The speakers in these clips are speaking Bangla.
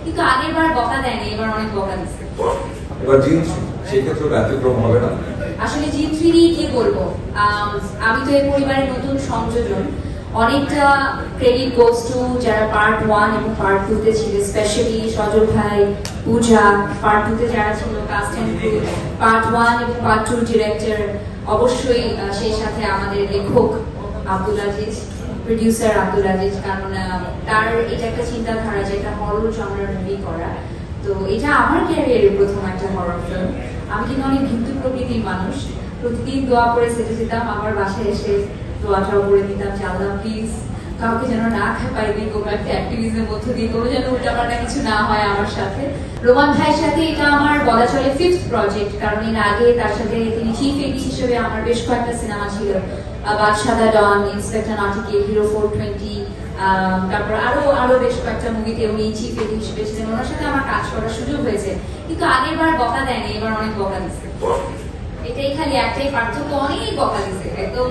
কিন্তু আগের বার বকা দেয়নি, এবার অনেক বকা দিচ্ছে। এবার জিন সেই ক্ষেত্রে ব্যতিক্রম হবে না। আসলে জিন 3 নিয়ে কি বলবো, আমি তো এই পরিবারের নতুন সংযোজন। অনেকটা ক্রেডিট গোজ টু যারা পার্ট 1 এবং পার্ট 2 তে ছিল, স্পেশালি সজল ভাই, পূজা। পার্ট 2 তে যারা ছিল কাস্ট এন্ড ক্রু, পার্ট 1 এবং পার্ট 2 ডিরেক্টর, অবশ্যই সেই সাথে আমাদের লেখক আব্দুল আজিজ, প্রোডিউসার আব্দুল আজিজ, কারণ তার এটা একটা চিন্তাধারা যে একটা হরর জনরার মুভি করা। তো এটা আমার ক্যারিয়ারের প্রথম একটা হরর ফিল্ম। আমি কিন্তু অনেক ভিত্তি প্রকৃতির মানুষ, প্রতিদিন দোয়া করে সেটে যেতাম, আমার বাসায় এসে দোয়াটাও করে দিতাম যে আল্লাহ প্লিজ কাউকে যেন না খেপাই দিই, কোনো একটা অ্যাক্টিভিজমের মধ্য দিয়ে কোনো যেন উল্টাপাল্টা কিছু না হয় আমার সাথে। রোমান ভাইয়ের সাথে এটা আমার বলা চলে 5th প্রজেক্ট, কারণ এর আগে তার সাথে তিনি চিফ এডি হিসেবে আমার বেশ কয়েকটা সিনেমা ছিল, বাদশাদা ডন, ইন্সপেক্টর নাটিকে, হিরো 420, তারপর আরো বেশ কয়েকটা মুভিতে উনি চিফ এডি হিসেবে ছিলেন। ওনার সাথে আমার কাজ করার সুযোগ হয়েছে, কিন্তু আগের বার বকা দেয়নি, এবার অনেক বকা দিচ্ছে। এটাই খালি একটাই পার্থক্য, অনেক বকা দিচ্ছে, একদম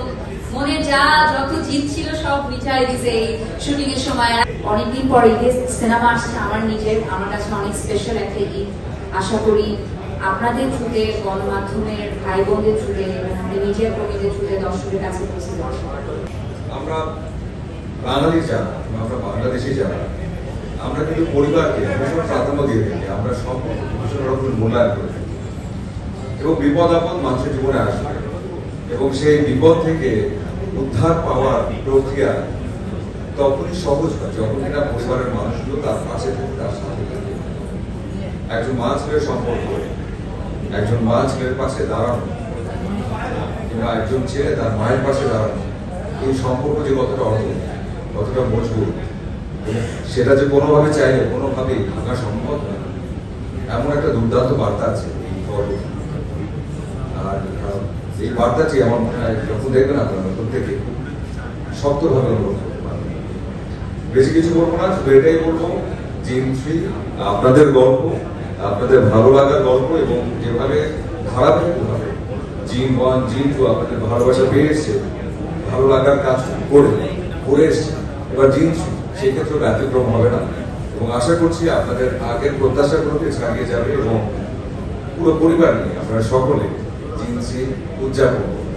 মনে যা যত জিত ছিল সব মিঠাই দিছে এই শুটিং এর সময়। অনেকদিন পর ঈদে সিনেমা আসছে আমার নিজের, আমার কাছে অনেক স্পেশাল একটা ঈদ। আশা করি আপনাদের থ্রুতে, গণমাধ্যমের ভাই বোনদের থ্রুতে, মিডিয়া কর্মীদের থ্রুতে দর্শকের কাছে পৌঁছে দেওয়া। আমরা বাঙালি যারা, আমরা বাংলাদেশি যারা, আমরা কিন্তু পরিবারকে ভীষণ প্রাধান্য দিয়ে থাকি, আমরা সব ভীষণ রকমের মূল্যায়ন করে থাকি। এবং বিপদ আপদ মানুষের জীবনে আসবে, এবং সেই বিপদ থেকে উদ্ধার পাওয়ার প্রক্রিয়া তখনই সহজ হয় যখন কিনা পরিবারের মানুষগুলো তার পাশে থাকে, তার সাথে থাকে। একজন মা ছেলের সম্পর্ক, একজন মা ছেলের পাশে দাঁড়ানো, কিংবা একজন ছেলে তার মায়ের পাশে দাঁড়ানো, এই সম্পর্ক যে কতটা অর্জন, কতটা মজবুত, সেটা যে কোনোভাবে চাইলে কোনোভাবেই ভাঙা সম্ভব নয়, এমন একটা দুর্দান্ত বার্তা আছে এই পর্ব। আর এই বার্তাটি আমার মনে হয় যখন দেখবেন আপনারা নতুন থেকে শক্তভাবে অনুভব করতে পারবেন। বেশি কিছু বলবো না, শুধু এটাই বলবো, জিন 3 আপনাদের গল্প, আপনাদের ভালো লাগার গল্প, এবং যেভাবে ধারাবাহিকভাবে জিন 1, জিন 2 আপনাদের ভালোবাসা পেয়ে এসছে, ভালো লাগার কাজ করে এসছে, এবার জিন 3 সেই ক্ষেত্রে ব্যতিক্রম হবে না। এবং আশা করছি আপনাদের আগের প্রত্যাশাগুলোকে ছাড়িয়ে যাবে, এবং পুরো পরিবার নিয়ে আপনারা সকলে জিন 3 উদযাপন করবেন।